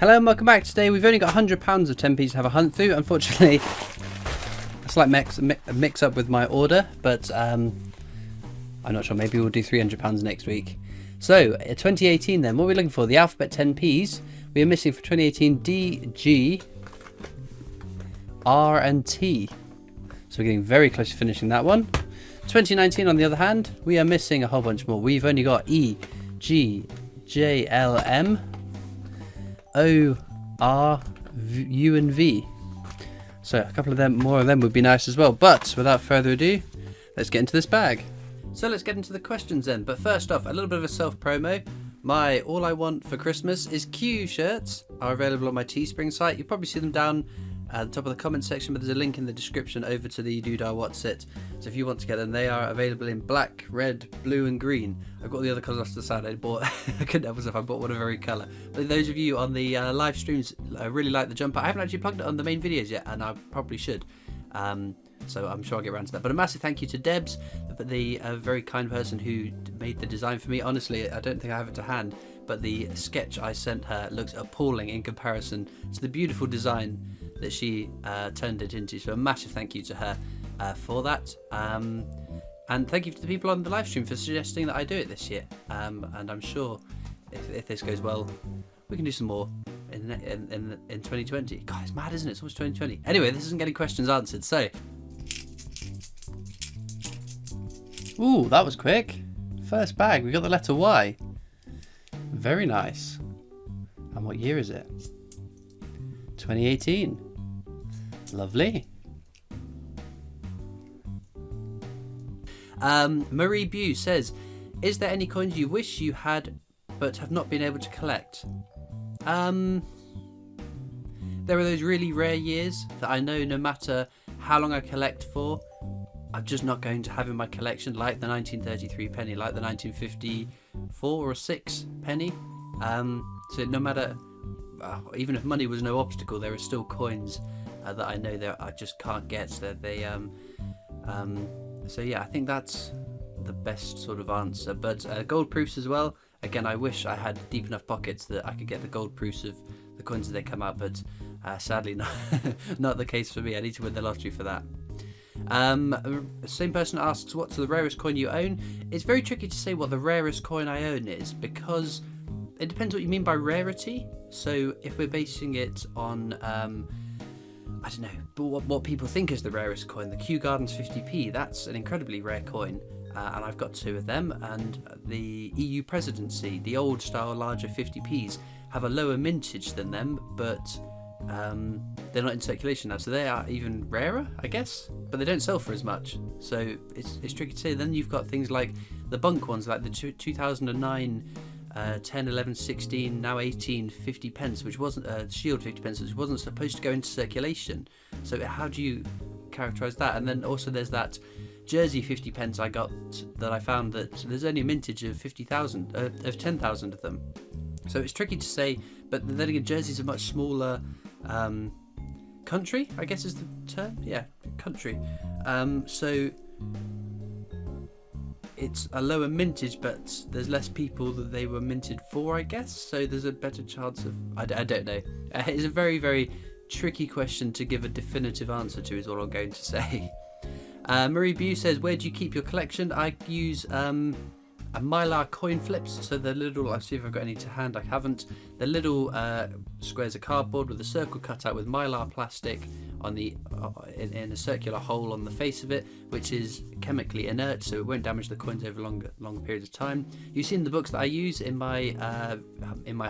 Hello and welcome back. Today we've only got £100 of 10p's to have a hunt through. Unfortunately, a slight mix up with my order, but I'm not sure. Maybe we'll do £300 next week. So 2018 then, what are we looking for? The alphabet 10p's. We are missing for 2018 D, G, R and T. So we're getting very close to finishing that one. 2019 on the other hand, we are missing a whole bunch more. We've only got E, G, J, L, M, O, R, U and V. So a couple of them, more of them would be nice as well. But without further ado, let's get into this bag. So let's get into the questions then. But first off, a little bit of a self-promo. My All I Want for Christmas is Q shirts are available on my Teespring site. You'll probably see them down at the top of the comment section, but there's a link in the description over to the Doodah What's It. So if you want to get them, they are available in black, red, blue and green. I've got the other colours off to the side. I couldn't help myself, I bought one of every colour. But those of you on the live streams, I really like the jumper. I haven't actually plugged it on the main videos yet, and I probably should. So I'm sure I'll get around to that. But a massive thank you to Debs, the very kind person who made the design for me. Honestly, I don't think I have it to hand, but the sketch I sent her looks appalling in comparison to the beautiful design that she turned it into. So a massive thank you to her for that. And thank you to the people on the live stream for suggesting that I do it this year. And I'm sure if this goes well, we can do some more in 2020. God, it's mad, isn't it? It's almost 2020. Anyway, this isn't getting questions answered, so. Ooh, that was quick. First bag, we got the letter Y. Very nice. And what year is it? 2018. Lovely. Marie Bew says, is there any coins you wish you had but have not been able to collect? There are those really rare years that I know no matter how long I collect for, I'm just not going to have in my collection, like the 1933 penny, like the 1954 or 6 penny. So no matter, even if money was no obstacle, there are still coins that I know that I just can't get. So so yeah, I think that's the best sort of answer. But gold proofs as well. Again, I wish I had deep enough pockets that I could get the gold proofs of the coins as they come out, but sadly not the case for me. I need to win the lottery for that. Same person asks, what's the rarest coin you own? It's very tricky to say what the rarest coin I own is, because it depends what you mean by rarity. So if we're basing it on I don't know, but what people think is the rarest coin, the Kew Gardens 50p, that's an incredibly rare coin, and I've got 2 of them. And the EU presidency, the old style larger 50p's, have a lower mintage than them, but they're not in circulation now, so they are even rarer, I guess, but they don't sell for as much, so it's tricky to say. Then you've got things like the bunk ones, like the 2009 10, 11, 16, now 18 50 pence, which wasn't shield 50 pence, which wasn't supposed to go into circulation. So how do you characterize that? And then also there's that Jersey 50 pence I got, that I found that there's only a mintage of 50,000 of 10,000 of them, so it's tricky to say. But then again, Jersey's a much smaller country, I guess is the term. Yeah, country. So it's a lower mintage, but there's less people that they were minted for, I guess. So there's a better chance of. I don't know. It's a very, very tricky question to give a definitive answer to, is all I'm going to say. Marie Bew says, where do you keep your collection? I use a Mylar coin flips, so the little, I'll see if I've got any to hand, I haven't. The little squares of cardboard with a circle cut out with Mylar plastic on the in a circular hole on the face of it, which is chemically inert, so it won't damage the coins over longer periods of time. You've seen the books that I use in my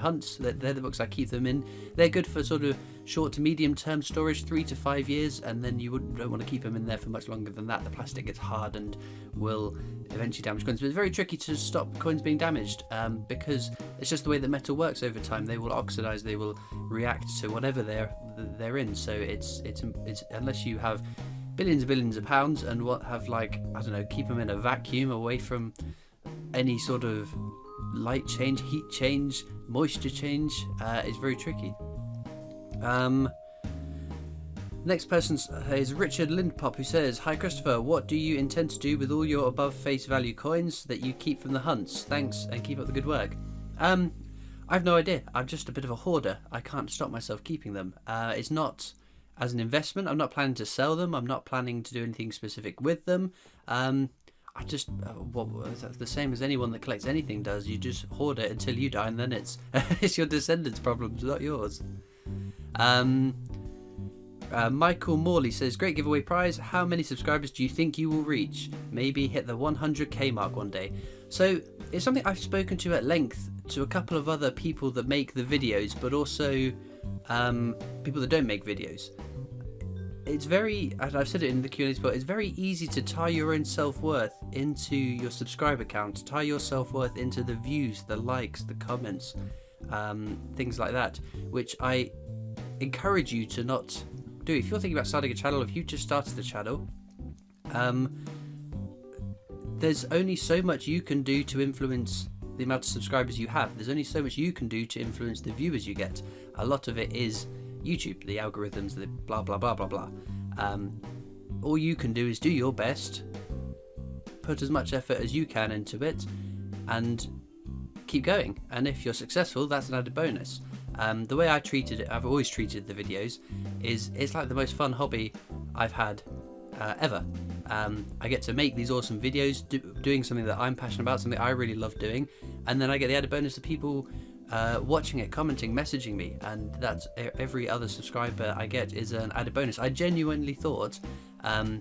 hunts. They're the books I keep them in. They're good for sort of short to medium term storage, 3 to 5 years, and then you don't want to keep them in there for much longer than that. The plastic gets hard and will eventually damage coins. But it's very tricky to stop coins being damaged, because it's just the way that metal works over time. They will oxidize, they will react to whatever they're in. So it's unless you have billions and billions of pounds and have, like, I don't know, keep them in a vacuum away from any sort of light change, heat change, moisture change, is very tricky. Next person is Richard Lindpop, who says, hi Christopher, what do you intend to do with all your above face value coins that you keep from the hunts? Thanks and keep up the good work. I've no idea. I'm just a bit of a hoarder. I can't stop myself keeping them. It's not as an investment. I'm not planning to sell them. I'm not planning to do anything specific with them. I just, well, the same as anyone that collects anything does. You just hoard it until you die, and then it's it's your descendants' problems, not yours. Michael Morley says, great giveaway prize. How many subscribers do you think you will reach? Maybe hit the 100k mark one day. So it's something I've spoken to at length to a couple of other people that make the videos, but also people that don't make videos. It's very, and I've said it in the Q&A spot, it's very easy to tie your own self-worth into your subscriber count, tie your self-worth into the views, the likes, the comments, things like that, which I encourage you to not do. If you're thinking about starting a channel, if you just started the channel, there's only so much you can do to influence the amount of subscribers you have. There's only so much you can do to influence the viewers you get. A lot of it is YouTube, the algorithms, the blah blah blah blah blah. All you can do is do your best, put as much effort as you can into it, and keep going. And if you're successful, that's an added bonus. The way I treated it, I've always treated the videos, is it's like the most fun hobby I've had ever. I get to make these awesome videos, doing something that I'm passionate about, something I really love doing, and then I get the added bonus of people watching it, commenting, messaging me, and that's every other subscriber I get is an added bonus. I genuinely thought I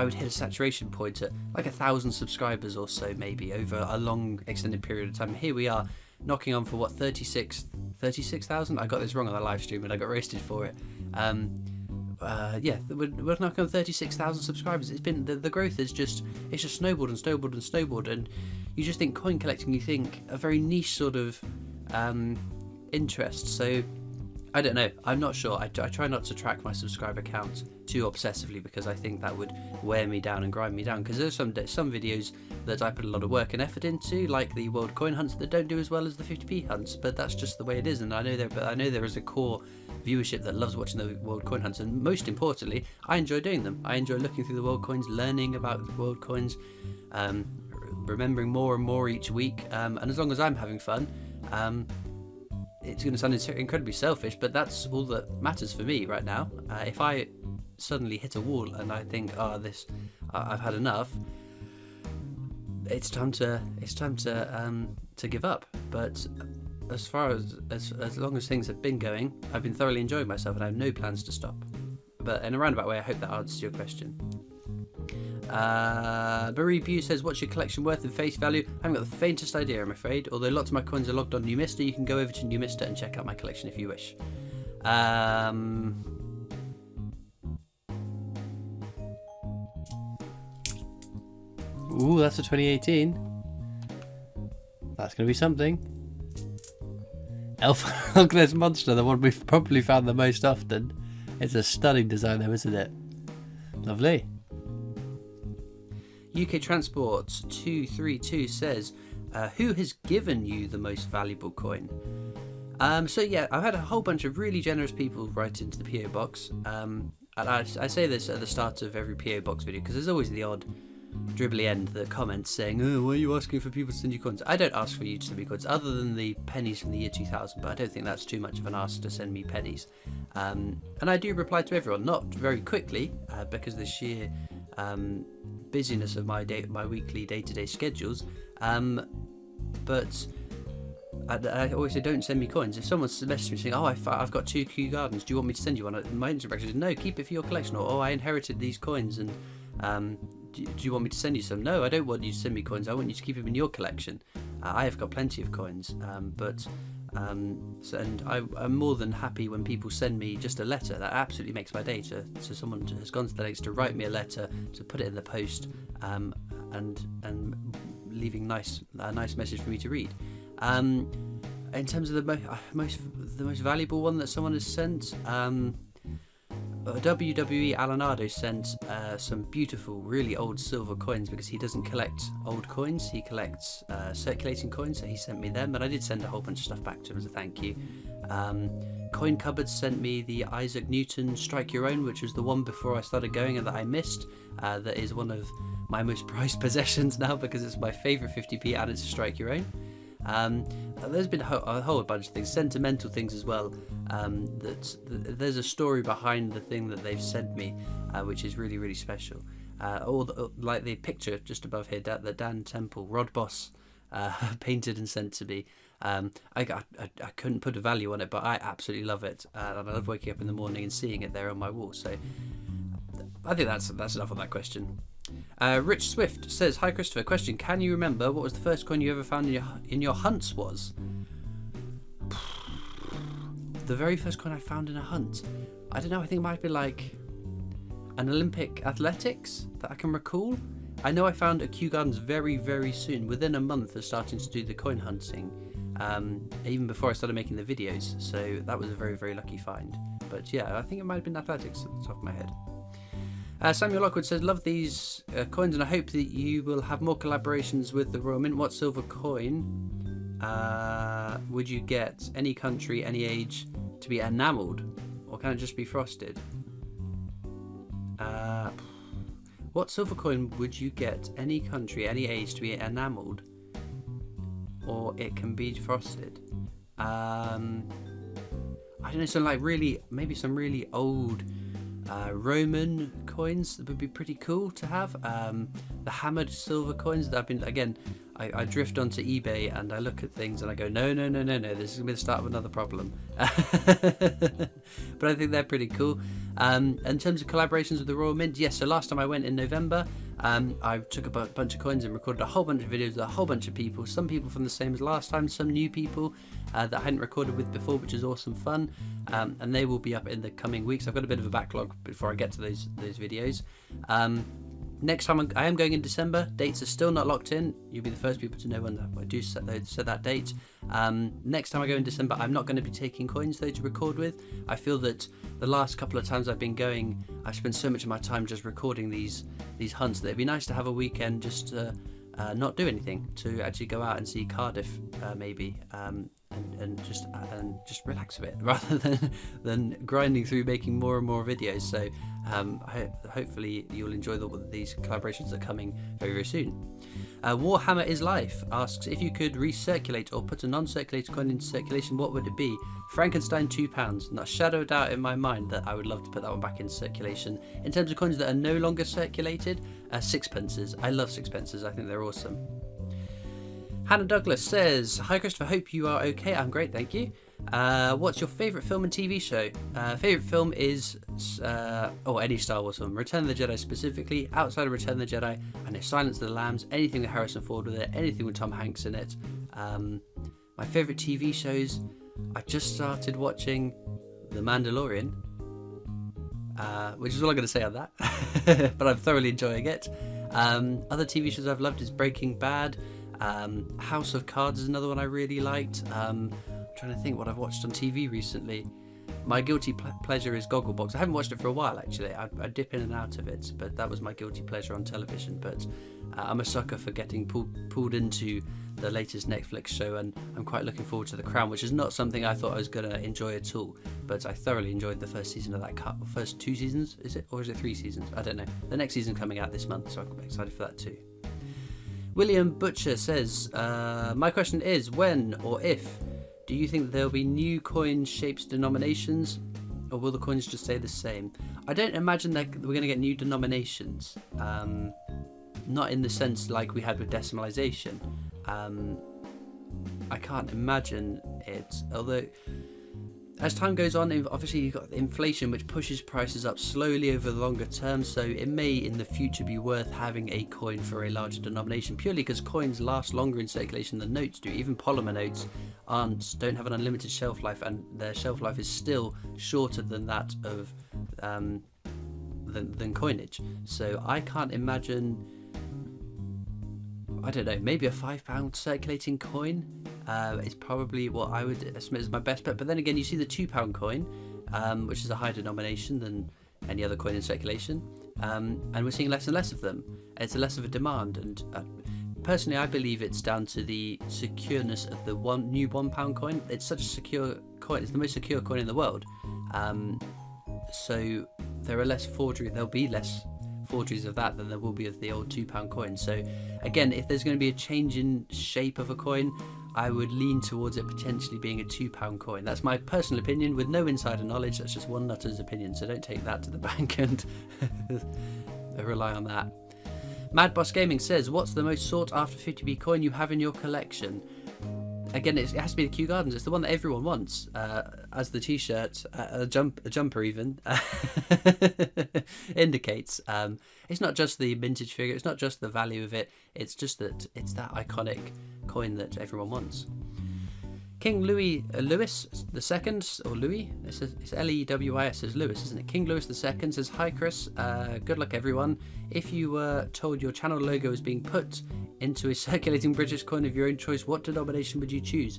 would hit a saturation point at like 1,000 subscribers or so, maybe over a long extended period of time. Here we are, knocking on for what, 36,000? I got this wrong on the live stream and I got roasted for it. Yeah, we're knocking on 36,000 subscribers. It's been the growth is just snowballed and snowballed and snowballed, and you just think coin collecting, you think a very niche sort of interest. So I don't know, I'm not sure. I try not to track my subscriber count too obsessively, because I think that would wear me down and grind me down, because there's some videos that I put a lot of work and effort into, like the world coin hunts, that don't do as well as the 50p hunts, but that's just the way it is. And I know there is a core viewership that loves watching the world coin hunts, and most importantly, I enjoy doing them. I enjoy looking through the world coins, learning about world coins, remembering more and more each week, and as long as I'm having fun, it's going to sound incredibly selfish, but that's all that matters for me right now. If I suddenly hit a wall and I think, I've had enough, it's time to give up. But as far as long as things have been going, I've been thoroughly enjoying myself, and I have no plans to stop. But in a roundabout way, I hope that answers your question. Marie Bew says, what's your collection worth in face value? I haven't got the faintest idea, I'm afraid. Although lots of my coins are logged on Numista, you can go over to Numista and check out my collection if you wish. Ooh, that's a 2018. That's going to be something. Look at this monster, the one we've probably found the most often. It's a stunning design though, isn't it? Lovely. UK Transport 232 says, who has given you the most valuable coin? So yeah, I've had a whole bunch of really generous people write into the PO box. And I say this at the start of every PO box video, because there's always the odd dribbly end that comments saying, oh, why are you asking for people to send you coins? I don't ask for you to send me coins, other than the pennies from the year 2000, but I don't think that's too much of an ask to send me pennies. And I do reply to everyone, not very quickly, because of the sheer busyness of my weekly day-to-day schedules, but I always say, don't send me coins. If someone's messaged me saying, oh, I've got 2 Kew Gardens, do you want me to send you one? My instant reaction is, no, keep it for your collection. Or, oh, I inherited these coins, and do you want me to send you some? No, I don't want you to send me coins. I want you to keep them in your collection. I have got plenty of coins, and I'm more than happy when people send me just a letter. That absolutely makes my day. To someone has gone to the lengths to write me a letter, to put it in the post, and leaving a nice message for me to read. In terms of the most valuable one that someone has sent, WWE Alanado sent some beautiful, really old silver coins, because he doesn't collect old coins, he collects circulating coins, so he sent me them, and I did send a whole bunch of stuff back to him as a thank you. Coin Cupboard sent me the Isaac Newton Strike Your Own, which was the one before I started going and that I missed. That is one of my most prized possessions now, because it's my favourite 50p and it's a Strike Your Own. There's been a whole bunch of things, sentimental things as well. There's a story behind the thing that they've sent me, which is really, really special. Like the picture just above here, the Dan Temple, Rod Boss, painted and sent to me. I couldn't put a value on it, but I absolutely love it, and I love waking up in the morning and seeing it there on my wall. So I think that's enough on that question. Rich Swift says, "Hi Christopher, question: can you remember what was the first coin you ever found in your hunts was?" The very first coin I found in a hunt, I don't know. I think it might be like an Olympic athletics that I can recall. I know I found a Kew Gardens very, very soon, within a month of starting to do the coin hunting, even before I started making the videos. So that was a very, very lucky find. But yeah, I think it might have been athletics at the top of my head. Samuel Lockwood says, "Love these coins, and I hope that you will have more collaborations with the Royal Mint. What silver coin would you get? Any country, any age, to be enamelled, or can it just be frosted?" What silver coin would you get? Any country, any age, to be enamelled, or it can be frosted? I don't know. Some like maybe some really old Roman coins that would be pretty cool to have. The hammered silver coins that I've been, again, I drift onto eBay and I look at things and I go, no, this is going to be the start of another problem. But I think they're pretty cool. In terms of collaborations with the Royal Mint, yes, so last time I went in November, I took a bunch of coins and recorded a whole bunch of videos with a whole bunch of people, some people from the same as last time, some new people that I hadn't recorded with before, which is awesome fun, and they will be up in the coming weeks. I've got a bit of a backlog before I get to those videos. Next time I am going in December. Dates are still not locked in. You'll be the first people to know when I do set that date. Next time I go in December, I'm not going to be taking coins though to record with. I feel that the last couple of times I've been going, I've spent so much of my time just recording these hunts that it'd be nice to have a weekend just to not do anything, to actually go out and see Cardiff maybe, and just relax a bit rather than grinding through making more and more videos. So hopefully you'll enjoy these collaborations that are coming very, very soon. Warhammer is Life asks, if you could recirculate or put a non-circulated coin into circulation, what would it be? Frankenstein, £2. Not a shadow of doubt in my mind that I would love to put that one back in circulation. In terms of coins that are no longer circulated, sixpences. I love sixpences. I think they're awesome. Hannah Douglas says, "Hi Christopher, hope you are okay." I'm great, thank you. What's your favourite film and TV show? Favourite film is any Star Wars film. Return of the Jedi specifically. Outside of Return of the Jedi, I know Silence of the Lambs, anything with Harrison Ford with it, anything with Tom Hanks in it. My favourite TV shows, I just started watching The Mandalorian, which is all I'm going to say on that, but I'm thoroughly enjoying it. Other TV shows I've loved is Breaking Bad. House of Cards is another one I really liked. I'm trying to think what I've watched on TV recently. My guilty pleasure is Gogglebox. I haven't watched it for a while actually. I dip in and out of it, but that was my guilty pleasure on television. But I'm a sucker for getting pulled into the latest Netflix show, and I'm quite looking forward to The Crown, which is not something I thought I was going to enjoy at all. But I thoroughly enjoyed the first season of that. First 2 seasons, is it? Or is it 3 seasons? I don't know. The next season coming out this month, so I'm excited for that too. William Butcher says, my question is, when or if do you think there'll be new coin shapes, denominations, or will the coins just stay the same? I don't imagine that we're going to get new denominations, not in the sense like we had with decimalisation. I can't imagine it, although as time goes on, obviously you've got inflation which pushes prices up slowly over the longer term, so it may in the future be worth having a coin for a larger denomination, purely because coins last longer in circulation than notes do. Even polymer notes don't have an unlimited shelf life, and their shelf life is still shorter than that of than coinage. So I can't imagine, I don't know, maybe a £5 circulating coin is probably what I would estimate as my best bet. But then again, you see the £2 coin, which is a higher denomination than any other coin in circulation, and we're seeing less and less of them. It's less of a demand, and personally I believe it's down to the secureness of the new £1 coin. It's such a secure coin. It's the most secure coin in the world, so there'll be less forgeries of that than there will be of the old £2 coin. So again, if there's going to be a change in shape of a coin, I would lean towards it potentially being a £2 coin. That's my personal opinion with no insider knowledge. That's just one nutter's opinion, so don't take that to the bank and rely on that. Mad Boss Gaming says, what's the most sought after 50p coin you have in your collection? Again, it has to be the Kew Gardens. It's the one that everyone wants, as the t-shirt, a jumper even indicates. It's not just the vintage figure, it's not just the value of it, it's just that it's that iconic coin that everyone wants. King Louis II, or Louis, it's L-E-W-I-S, says Lewis, isn't it? King Louis II says, hi Chris, good luck everyone. If you were told your channel logo is being put into a circulating British coin of your own choice, what denomination would you choose?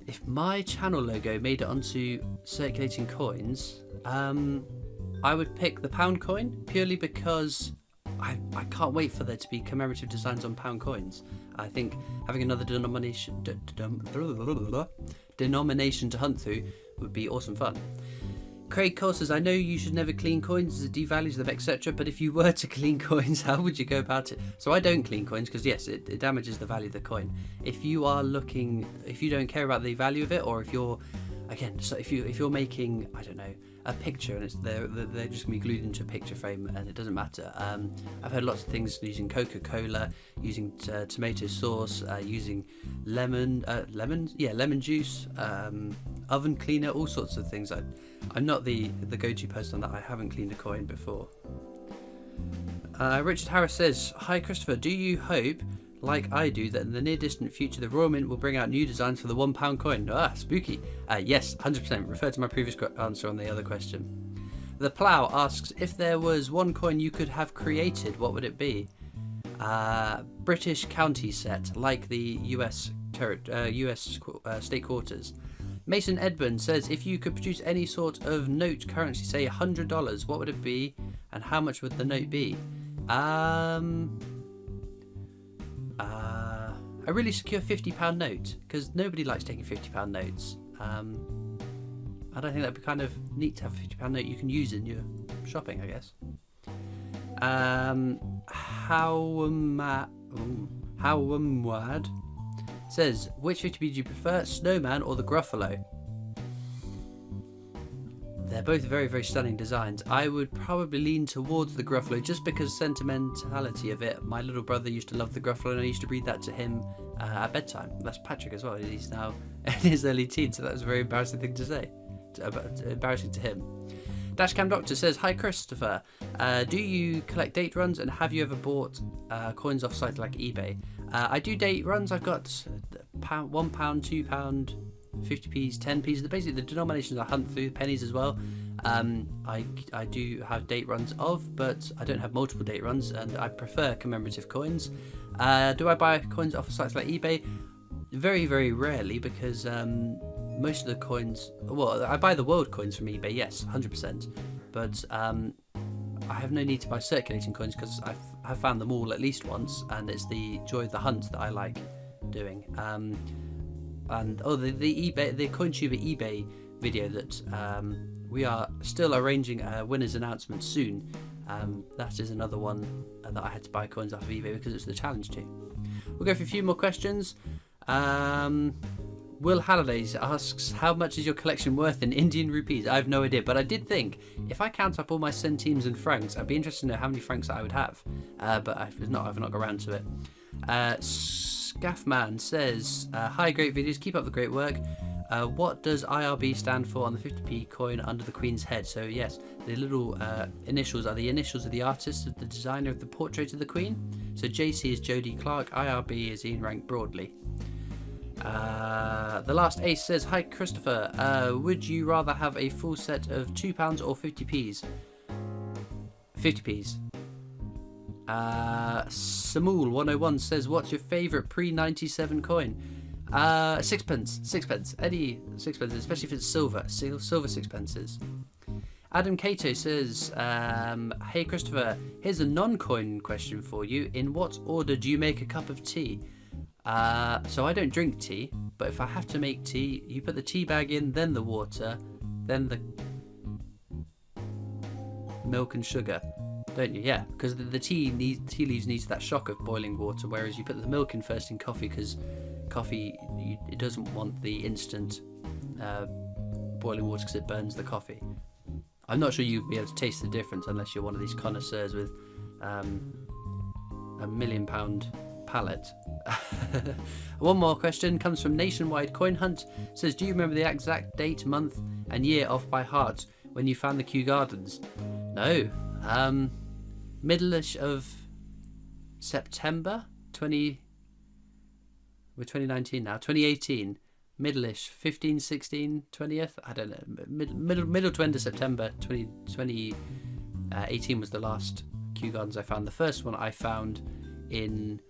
If my channel logo made it onto circulating coins, I would pick the pound coin, purely because I can't wait for there to be commemorative designs on pound coins. I think having another denomination to hunt through would be awesome fun. Craig Cole says, I know you should never clean coins as it devalues them, etc. But if you were to clean coins, how would you go about it? So I don't clean coins because yes, it damages the value of the coin. If you don't care about the value of it, or if you're, again, so if you're making, I don't know, a picture and they're just gonna be glued into a picture frame and it doesn't matter. I've heard lots of things using Coca-Cola, using tomato sauce, using lemon juice, oven cleaner, all sorts of things. I'm not the go-to person that I haven't cleaned a coin before. Richard Harris says, hi Christopher, do you hope, like I do, that in the near distant future the Royal Mint will bring out new designs for the £1 coin? Spooky. Yes, 100%. Refer to my previous answer on the other question. The Plough asks, if there was one coin you could have created, what would it be? British county set, like the US state quarters. Mason Edburn says, if you could produce any sort of note currency, say $100, what would it be and how much would the note be? A really secure £50 note, because nobody likes taking £50 notes. I don't think that'd be kind of neat to have a £50 note you can use in your shopping, I guess. Howamwad says, which 50p do you prefer, Snowman or the Gruffalo? They're both very, very stunning designs. I would probably lean towards the Gruffalo just because sentimentality of it. My little brother used to love the Gruffalo and I used to read that to him at bedtime. That's Patrick as well. He's now in his early teens, so that was a very embarrassing thing to say. Embarrassing to him. Dashcam Doctor says, hi Christopher, do you collect date runs and have you ever bought coins off sites like eBay? I do date runs. I've got £1, £2, 50p's, 10p's, basically the denominations I hunt through, pennies as well. I do have date runs of, but I don't have multiple date runs and I prefer commemorative coins. Do I buy coins off of sites like eBay? Very, very rarely, because most of the coins, well, I buy the world coins from eBay, yes, 100%, but I have no need to buy circulating coins because I've found them all at least once, and it's the joy of the hunt that I like doing. And the CoinTuber eBay video that we are still arranging a winner's announcement soon. That is another one that I had to buy coins off of eBay because it's the challenge too. We'll go for a few more questions. Will Hallidays asks, how much is your collection worth in Indian rupees? I have no idea, but I did think if I count up all my centimes and francs, I'd be interested to know how many francs I would have. But I've not got around to it. Scaffman says, hi, great videos, keep up the great work. What does IRB stand for on the 50p coin under the Queen's head? So yes, the little initials are the initials of the artist, of the designer of the portrait of the Queen. So JC is Jodie Clark, IRB is Ian Rank Broadley. The last ace says, hi Christopher, would you rather have a full set of £2 or 50p's? 50p's. Samool 101 says, what's your favourite pre-97 coin? Sixpence. Any sixpence, especially if it's silver sixpences. Adam Cato says, hey Christopher, here's a non-coin question for you. In what order do you make a cup of tea? So I don't drink tea, but if I have to make tea, you put the tea bag in, then the water, then the milk and sugar. don't you? Yeah, because the tea leaves needs that shock of boiling water, whereas you put the milk in first in coffee, because coffee, it doesn't want the instant boiling water because it burns the coffee. I'm not sure you'd be able to taste the difference unless you're one of these connoisseurs with a £1 million palate. One more question comes from Nationwide Coin Hunt. It says, do you remember the exact date, month and year off by heart when you found the Kew Gardens? No. Middle-ish of September 2019 now, 2018, middle-ish, 15, 16, 20th, I don't know, middle to end of September 2018 was the last Kew Gardens I found. The first one I found in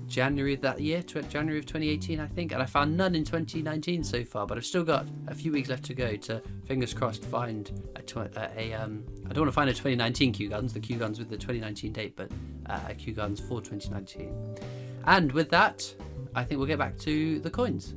January of that year, January of 2018, I think, and I found none in 2019 so far, but I've still got a few weeks left to go to, fingers crossed, find I don't want to find a 2019 Kew Gardens, the Kew Gardens with the 2019 date, but a Kew Gardens for 2019. And with that, I think we'll get back to the coins.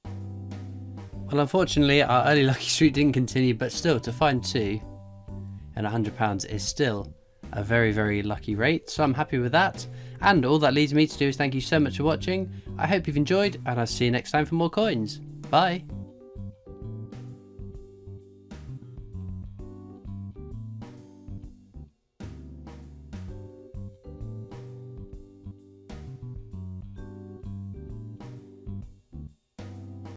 Well, unfortunately, our early lucky streak didn't continue, but still, to find 2 and £100 is still a very, very lucky rate, so I'm happy with that. And all that leaves me to do is thank you so much for watching. I hope you've enjoyed, and I'll see you next time for more coins. Bye.